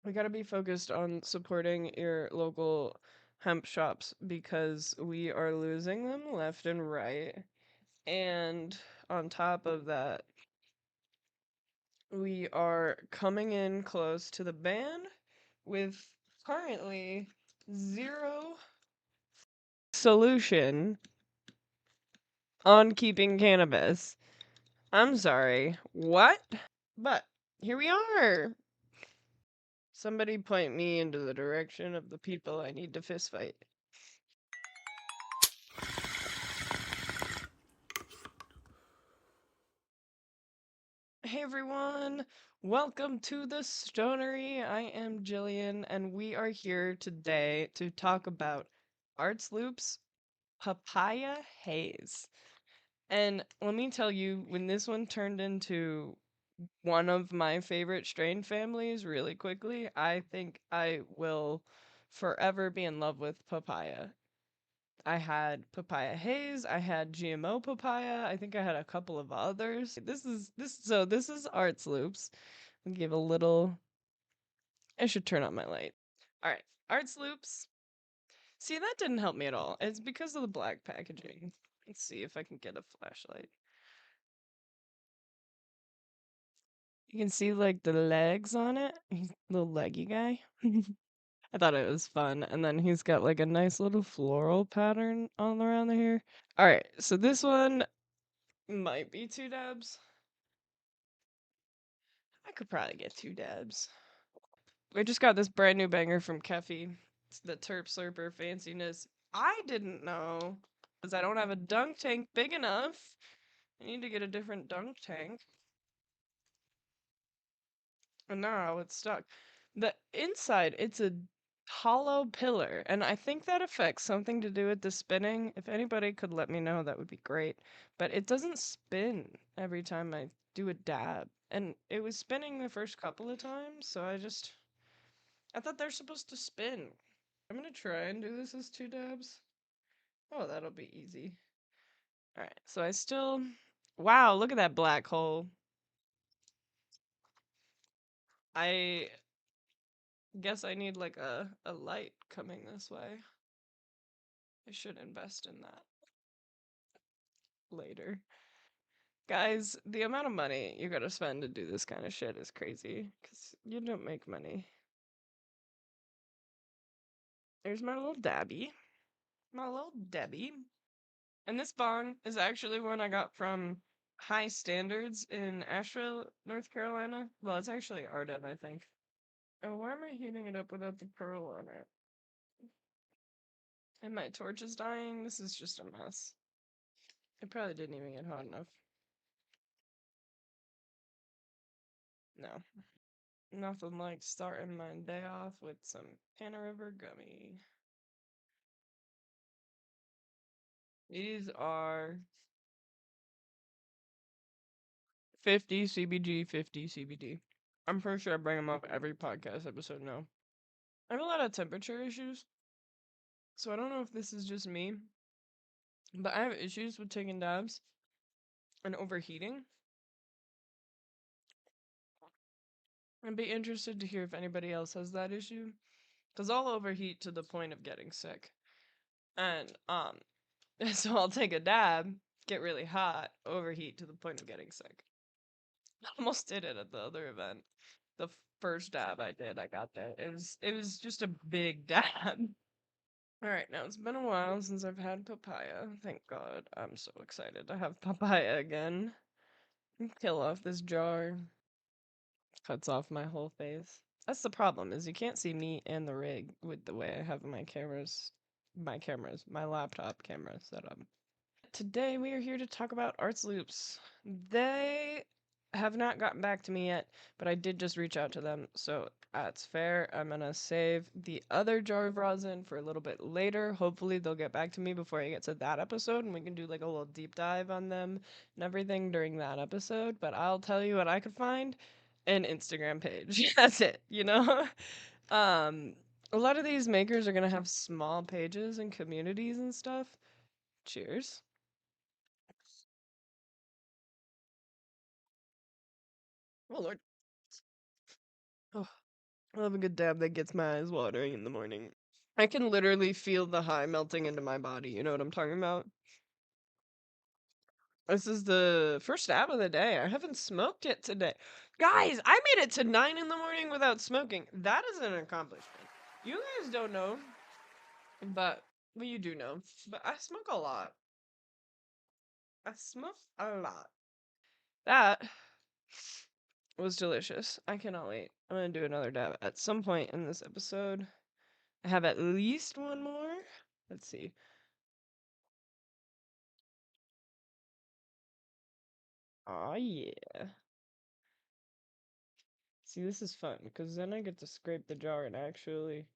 We gotta be focused on supporting your local hemp shops because we are losing them left and right. And on top of that, we are coming in close to the ban with currently zero solution on keeping cannabis. I'm sorry, what? But here we are. Somebody point me into the direction of the people I need to fist fight. Hey everyone, welcome to the Stonery. I am Jillian, and we are here today to talk about Artsloops Papaya Haze. And let me tell you, when this one turned into one of my favorite strain families really quickly, I think I will forever be in love with papaya. I had papaya haze, I had GMO papaya, I think I had a couple of others. This is Arts Loops. I'll give a little I should turn on my light. Alright. Arts Loops. See, that didn't help me at all. It's because of the black packaging. Let's see if I can get a flashlight. You can see like the legs on it. He's a little leggy guy. I thought it was fun. And then he's got like a nice little floral pattern all around here. Alright, so this one might be 2 dabs. I could probably get 2 dabs. I just got this brand new banger from Keffy. It's the Terp Slurper Fanciness. I didn't know because I don't have a dunk tank big enough. I need to get a different dunk tank. And now it's stuck. The inside, it's a hollow pillar, and I think that affects something to do with the spinning. If anybody could let me know, that would be great. But it doesn't spin every time I do a dab. And it was spinning the first couple of times, so I thought they're supposed to spin. I'm gonna try and do this as 2 dabs. Oh, that'll be easy. Alright, so I still. Wow, look at that black hole. I guess I need like a light coming this way. I should invest in that later. Guys, the amount of money you gotta spend to do this kind of shit is crazy. Because you don't make money. There's my little dabby. My little Debbie. And this bong is actually one I got from High Standards in Asheville, North Carolina. Well, it's actually Arden, I think. Oh, why am I heating it up without the pearl on it? And my torch is dying. This is just a mess. It probably didn't even get hot enough. No. Nothing like starting my day off with some Hannah River gummy. These are 50 CBG, 50 CBD. I'm pretty sure I bring them up every podcast episode now. I have a lot of temperature issues, so I don't know if this is just me, but I have issues with taking dabs and overheating. I'd be interested to hear if anybody else has that issue, because I'll overheat to the point of getting sick. And, so I'll take a dab, get really hot, overheat to the point of getting sick. I almost did it at the other event. The first dab I did, I got that. It was just a big dab. Alright, now it's been a while since I've had papaya. Thank God. I'm so excited to have papaya again. Kill off this jar. Cuts off my whole face. That's the problem, is you can't see me and the rig with the way I have my laptop camera set up. Today we are here to talk about Artsloops. They have not gotten back to me yet, but I did just reach out to them, so that's fair. I'm gonna save the other jar of rosin for a little bit later. Hopefully they'll get back to me before I get to that episode, and we can do like a little deep dive on them and everything during that episode. But I'll tell you what I could find: an Instagram page. That's it, you know? Um, a lot of these makers are gonna have small pages and communities and stuff. Cheers. Oh Lord. Oh. I love a good dab that gets my eyes watering in the morning. I can literally feel the high melting into my body. You know what I'm talking about? This is the first dab of the day. I haven't smoked yet today. Guys, I made it to 9 in the morning without smoking. That is an accomplishment. You guys don't know, but, well, you do know, but I smoke a lot. I smoke a lot. That was delicious. I cannot wait. I'm gonna do another dab at some point in this episode. I have at least one more. Let's see. Oh yeah. See, this is fun because then I get to scrape the jar and actually.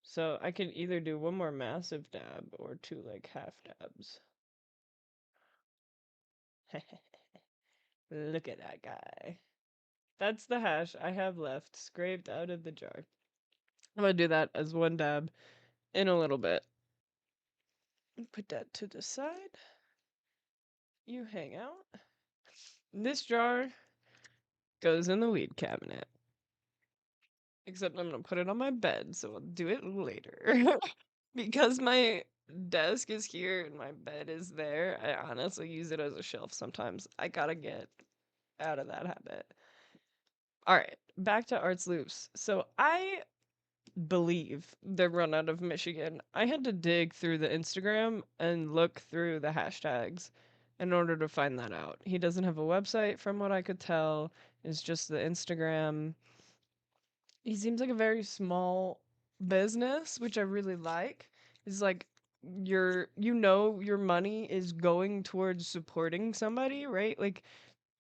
So I can either do one more massive dab or two like half dabs. Look at that guy. That's the hash I have left scraped out of the jar. I'm gonna do that as one dab in a little bit. Put that to the side. You hang out. This jar goes in the weed cabinet. Except I'm gonna put it on my bed, so I'll do it later. Because my desk is here and my bed is there, I honestly use it as a shelf sometimes. I gotta get out of that habit. Alright, back to Artsloops. So I believe they're run out of Michigan. I had to dig through the Instagram and look through the hashtags in order to find that out. He doesn't have a website from what I could tell. It's just the Instagram. He seems like a very small business, which I really like. It's like your money is going towards supporting somebody, right? Like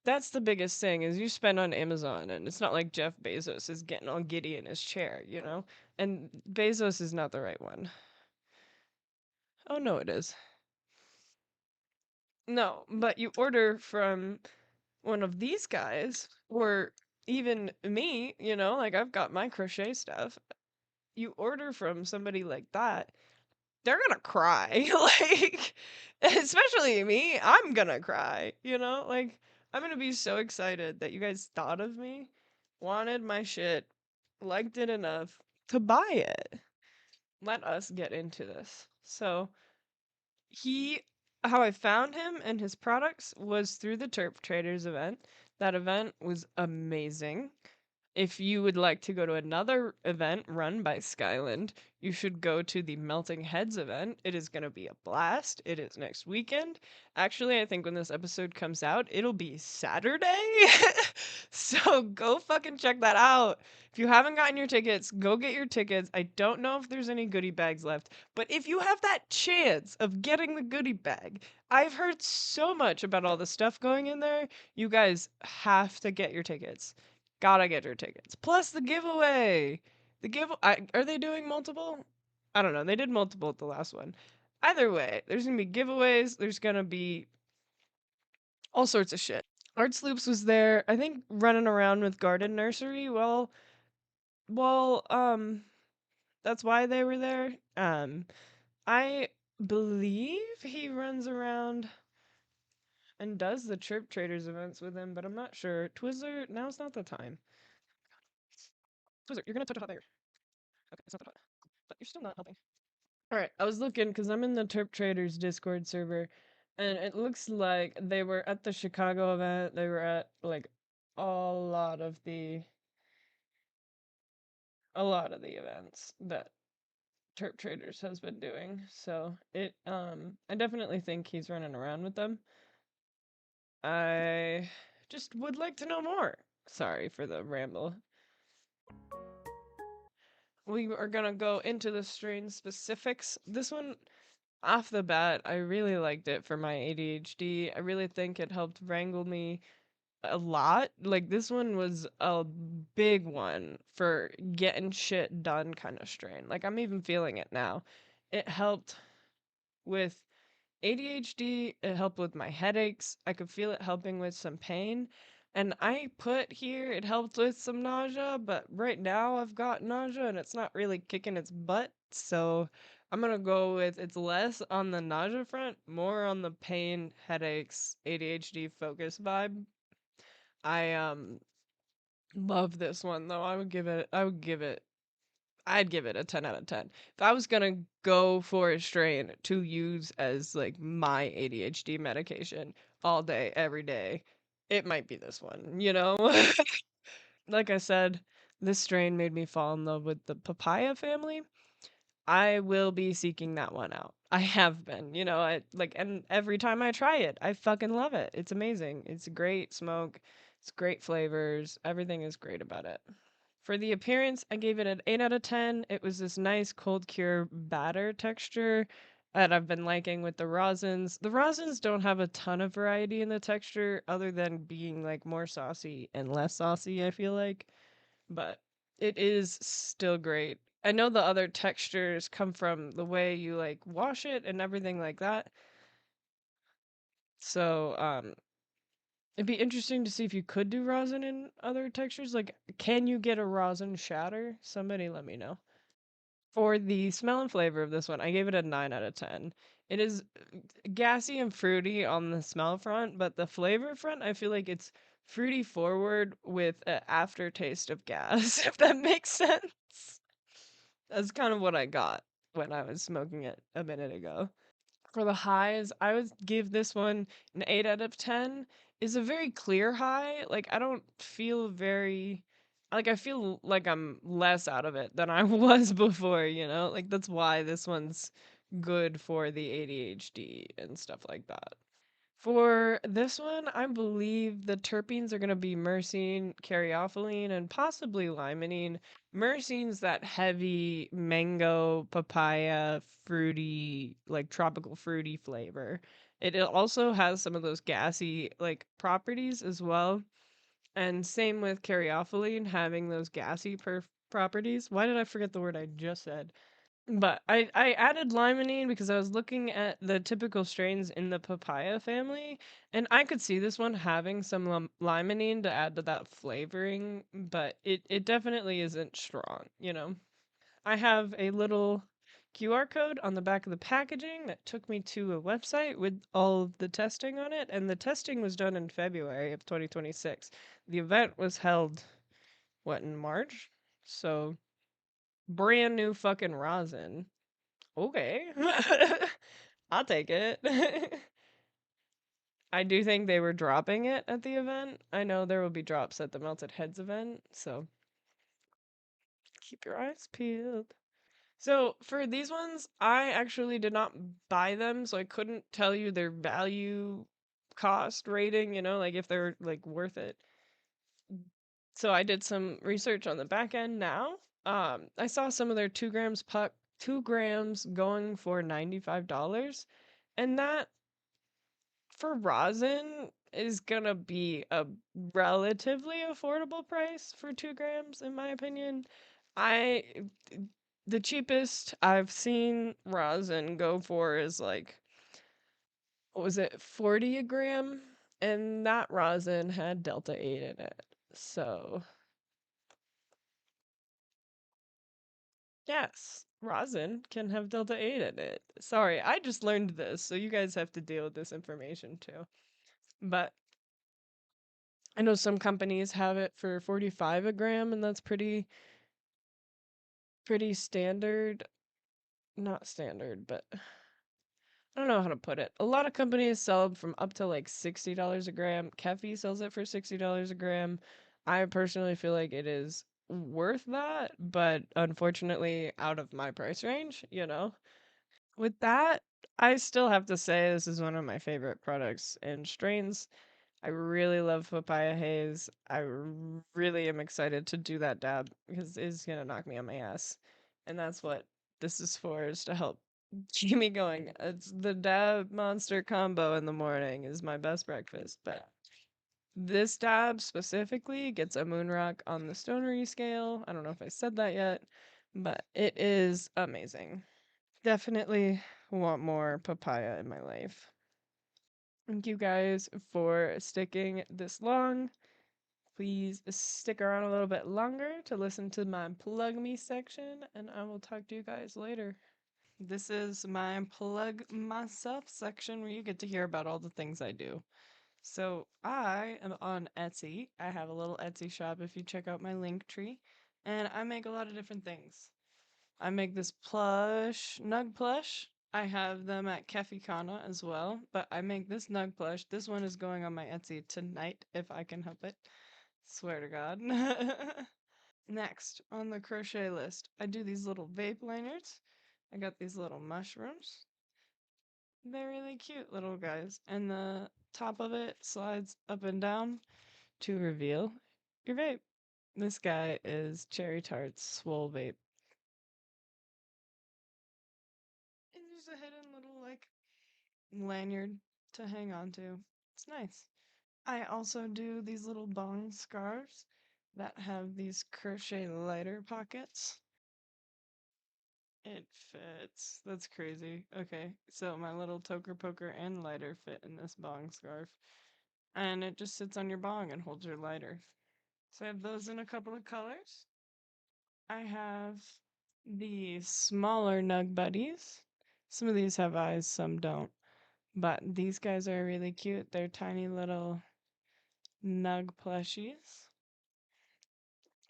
that's the biggest thing is you spend on Amazon and it's not like Jeff Bezos is getting all giddy in his chair, you know? And Bezos is not the right one. Oh no, it is. No, but you order from one of these guys or even me, you know, like I've got my crochet stuff. You order from somebody like that, they're gonna cry. Like, especially me, I'm gonna cry, you know? Like, I'm gonna be so excited that you guys thought of me, wanted my shit, liked it enough to buy it. Let us get into this. So, he, how I found him and his products was through the Terp Traders event. That event was amazing. If you would like to go to another event run by Skyland, you should go to the Melting Heads event. It is going to be a blast. It is next weekend. Actually, I think when this episode comes out, it'll be Saturday. So go fucking check that out. If you haven't gotten your tickets, go get your tickets. I don't know if there's any goodie bags left, but if you have that chance of getting the goodie bag, I've heard so much about all the stuff going in there. You guys have to get your tickets. Gotta get your tickets. Plus the giveaway. Are they doing multiple? I don't know. They did multiple at the last one. Either way, there's gonna be giveaways. There's gonna be all sorts of shit. Artsloops was there, I think, running around with Garden Nursery. Well, that's why they were there. I believe he runs around and does the Trip Traders events with him, but I'm not sure. Twizzler, now's not the time. Twizzler, you're gonna touch a hot layer. Okay, it's not that hot. But you're still not helping. Alright, I was looking because I'm in the Terp Traders Discord server, and it looks like they were at the Chicago event. They were at like a lot of the a lot of the events that Terp Traders has been doing. So I definitely think he's running around with them. I just would like to know more. Sorry for the ramble. We are gonna go into the strain specifics. This one off the bat, I really liked it for my ADHD. I really think it helped wrangle me a lot. Like this one was a big one for getting shit done kind of strain. Like I'm even feeling it now. It helped with ADHD, it helped with my headaches. I could feel it helping with some pain. And I put here it helped with some nausea, but right now I've got nausea and it's not really kicking its butt. So I'm gonna go with it's less on the nausea front, more on the pain, headaches, ADHD focus vibe. I Love this one though. I'd give it a 10 out of 10. If I was gonna go for a strain to use as like my ADHD medication all day, every day, it might be this one, you know? Like I said, this strain made me fall in love with the papaya family. I will be seeking that one out. I have been, I like, and every time I try it, I fucking love it. It's amazing. It's a great smoke. It's great flavors. Everything is great about it. For the appearance, I gave it an 8 out of 10. It was this nice cold cure batter texture that I've been liking with the rosins. The rosins don't have a ton of variety in the texture other than being like more saucy and less saucy, I feel like, but it is still great. I know the other textures come from the way you like wash it and everything like that. So, it'd be interesting to see if you could do rosin in other textures. Like, can you get a rosin shatter? Somebody let me know. For the smell and flavor of this one, I gave it a 9 out of 10. It is gassy and fruity on the smell front, but the flavor front, I feel like it's fruity forward with an aftertaste of gas, if that makes sense. That's kind of what I got when I was smoking it a minute ago. For the highs, I would give this one an 8 out of 10. Is a very clear high. Like I don't feel very like I feel like I'm less out of it than I was before, you know? Like that's why this one's good for the ADHD and stuff like that. For this one, I believe the terpenes are going to be myrcene, caryophyllene, and possibly limonene. Myrcene's that heavy mango, papaya, fruity, like tropical fruity flavor. It also has some of those gassy like properties as well. And same with caryophyllene having those gassy properties. Why did I forget the word I just said? But I added limonene because I was looking at the typical strains in the papaya family, and I could see this one having some limonene to add to that flavoring, but it definitely isn't strong, you know? I have a little QR code on the back of the packaging that took me to a website with all of the testing on it, and the testing was done in February of 2026. The event was held, what, in March? So, brand new fucking rosin. Okay. I'll take it. I do think they were dropping it at the event. I know there will be drops at the Melted Heads event, so keep your eyes peeled. So for these ones, I actually did not buy them, so I couldn't tell you their value cost rating, like if they're like worth it. So I did some research on the back end now. I saw some of their 2 grams 2 grams going for $95. And that for rosin is gonna be a relatively affordable price for 2 grams, in my opinion. I the cheapest I've seen rosin go for is like what was it, 40 a gram? And that rosin had Delta 8 in it. So yes, rosin can have Delta 8 in it. Sorry, I just learned this, so you guys have to deal with this information too. But I know some companies have it for 45 a gram, and that's pretty standard. Not standard, but I don't know how to put it. A lot of companies sell them from up to like $60 a gram. Kefi sells it for $60 a gram. I personally feel like it is worth that, but unfortunately out of my price range, you know? With that, I still have to say this is one of my favorite products and strains. I really love Papaya Haze. Really am excited to do that dab because it's gonna knock me on my ass. And that's what this is for, is to help keep me going. It's the dab monster combo in the morning is my best breakfast. But this dab specifically gets a moon rock on the stonery scale. I don't know if I said that yet, but it is amazing. Definitely want more papaya in my life. Thank you guys for sticking this long. Please stick around a little bit longer to listen to my plug me section, and I will talk to you guys later. This is my plug myself section where you get to hear about all the things I do. So I am on Etsy. I have a little Etsy shop if you check out my link tree. And I make a lot of different things. I make this plush, Nug plush. I have them at Kefikana as well, but I make this Nug plush. This one is going on my Etsy tonight if I can help it. Swear to God. Next on the crochet list, I do these little vape liners. I got these little mushrooms. They're really cute little guys. And the top of it slides up and down to reveal your vape. This guy is Cherry Tart's Swole Vape. And there's a hidden little like lanyard to hang on to. It's nice. I also do these little bong scarves that have these crochet lighter pockets. It fits. That's crazy. Okay, so my little toker poker and lighter fit in this bong scarf. And it just sits on your bong and holds your lighter. So I have those in a couple of colors. I have the smaller Nug Buddies. Some of these have eyes, some don't. But these guys are really cute. They're tiny little Nug plushies.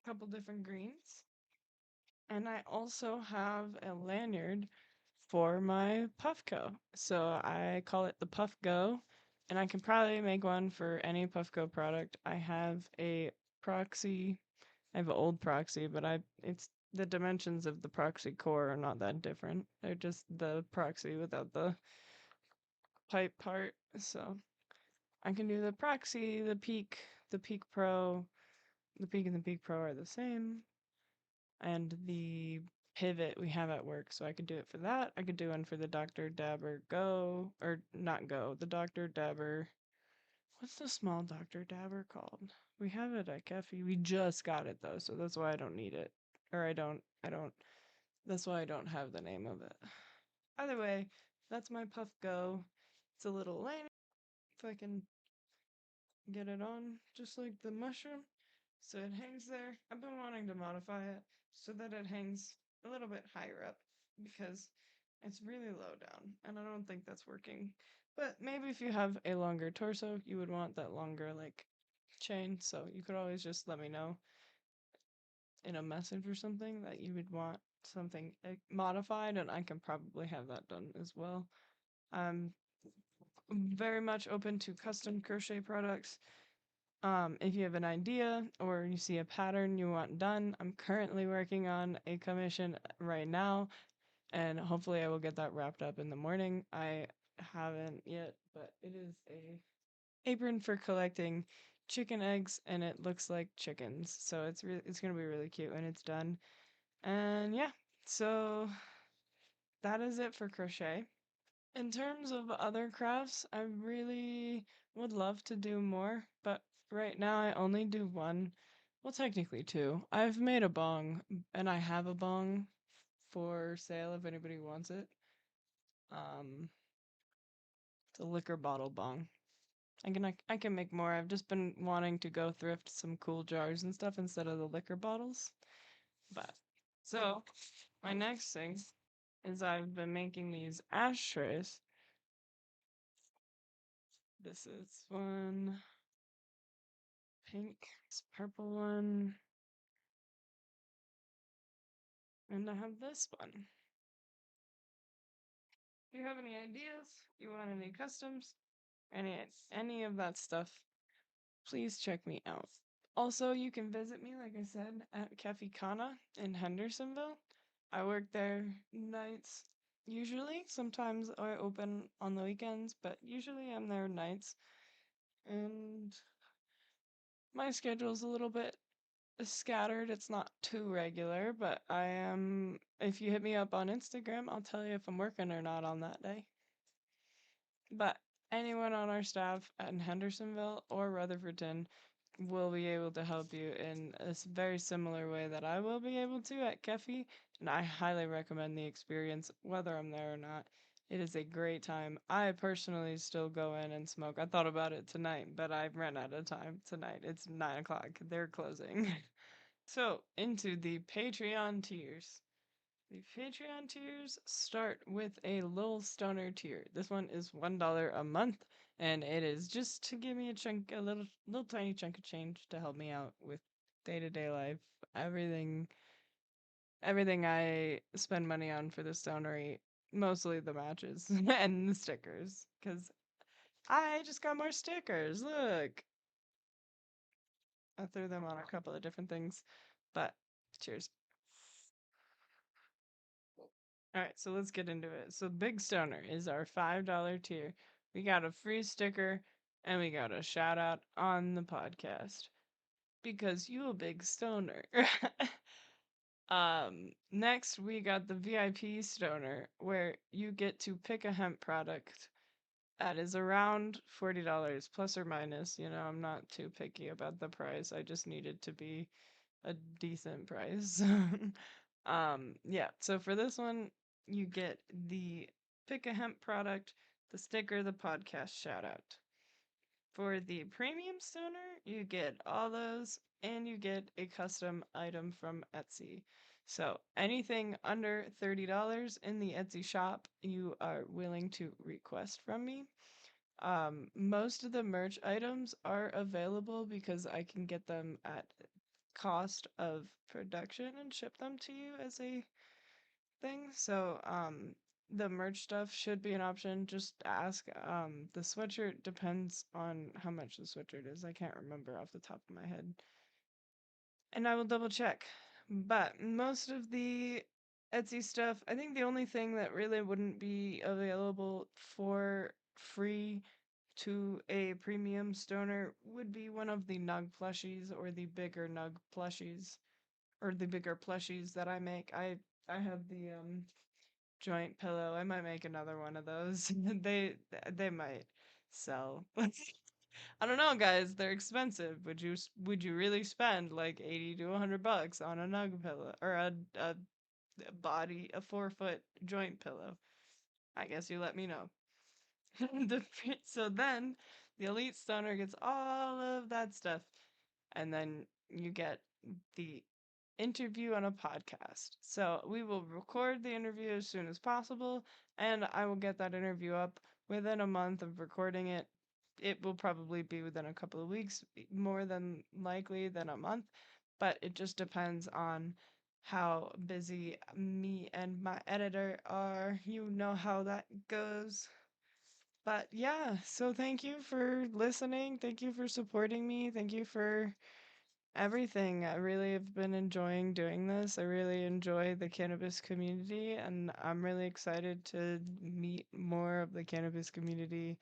A couple different greens. And I also have a lanyard for my Puffco. So I call it the Puff Go, and I can probably make one for any Puffco product. I have a proxy. I have an old proxy, but it's the dimensions of the proxy core are not that different. They're just the proxy without the pipe part. So I can do the proxy, the Peak Pro. The Peak and the Peak Pro are the same. And the pivot we have at work, so I could do it for that. I could do one for the Dr. Dabber Go, or not Go, the Dr. Dabber. What's the small Dr. Dabber called? We have it at Kefi. We just got it though, so that's why I don't need it. Or I don't, that's why I don't have the name of it. Either way, that's my Puff Go. It's a little lane, if I can get it on, just like the mushroom. So it hangs there. I've been wanting to modify it so that it hangs a little bit higher up because it's really low down and I don't think that's working. But maybe if you have a longer torso, you would want that longer like chain. So you could always just let me know in a message or something that you would want something modified and I can probably have that done as well. I'm very much open to custom crochet products. If you have an idea or you see a pattern you want done, I'm currently working on a commission right now, and hopefully I will get that wrapped up in the morning. I haven't yet, but it is a apron for collecting chicken eggs, and it looks like chickens, so it's gonna be really cute when it's done. And yeah, so that is it for crochet. In terms of other crafts, I really would love to do more, but right now I only do one. Well, technically two. I've made a bong, and I have a bong for sale if anybody wants it. Um, it's a liquor bottle bong. I can make more. I've just been wanting to go thrift some cool jars and stuff instead of the liquor bottles. But so my next thing is I've been making these ashtrays. This is one. Pink, this purple one, and I have this one. If you have any ideas, you want any customs, any of that stuff, please check me out. Also, you can visit me, like I said, at Cafe Kana in Hendersonville. I work there nights, usually. Sometimes I open on the weekends, but usually I'm there nights. And my schedule's a little bit scattered. It's not too regular, but I am. If you hit me up on Instagram, I'll tell you if I'm working or not on that day. But anyone on our staff in Hendersonville or Rutherfordton will be able to help you in a very similar way that I will be able to at Kefi, and I highly recommend the experience, whether I'm there or not. It is a great time. I personally still go in and smoke. I thought about it tonight, but I ran out of time tonight. It's 9 o'clock. They're closing. So, into the Patreon tiers. The Patreon tiers start with a Lil Stoner tier. This one is $1 a month, And it is just to give me a chunk, a little tiny chunk of change to help me out with day-to-day life. Everything everything I spend money on for the stonery, mostly the matches and the stickers, because I just got more stickers. Look, I threw them on a couple of different things, but cheers. All right, so let's get into it. So Big Stoner is our $5 tier. We got a free sticker and we got a shout out on the podcast because you a big stoner. Next we got the VIP stoner where you get to pick a hemp product that is around $40 plus or minus. You know, I'm not too picky about the price. I just need it to be a decent price. Yeah, so for this one, you get the pick a hemp product, the sticker, the podcast shout out. For the premium stoner, you get all those and you get a custom item from Etsy. So anything under $30 in the Etsy shop, you are willing to request from me. Most of the merch items are available because I can get them at cost of production and ship them to you as a thing. So, the merch stuff should be an option. Just ask. The sweatshirt depends on how much the sweatshirt is. I can't remember off the top of my head. And I will double check. But most of the Etsy stuff, I think the only thing that really wouldn't be available for free to a premium stoner would be one of the Nug plushies or the bigger Nug plushies or the bigger plushies that I make. I have the joint pillow. I might make another one of those. They might sell. I don't know, guys. They're expensive. Would you really spend like 80 to $100 on a Nug pillow or a body a 4 foot joint pillow? I guess you let me know. So then the elite stoner gets all of that stuff, and then you get the interview on a podcast. So we will record the interview as soon as possible, and I will get that interview up within a month of recording it. It will probably be within a couple of weeks, more than likely than a month, but it just depends on how busy me and my editor are. You know how that goes. But yeah, so thank you for listening. Thank you for supporting me. Thank you for everything. I really have been enjoying doing this. I really enjoy the cannabis community, and I'm really excited to meet more of the cannabis community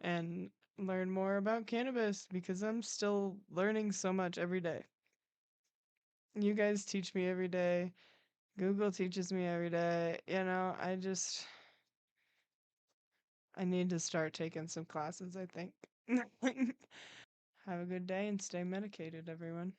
and learn more about cannabis because I'm still learning so much every day. You guys teach me every day. Google teaches me every day. I need to start taking some classes, I think. Have a good day and stay medicated, everyone.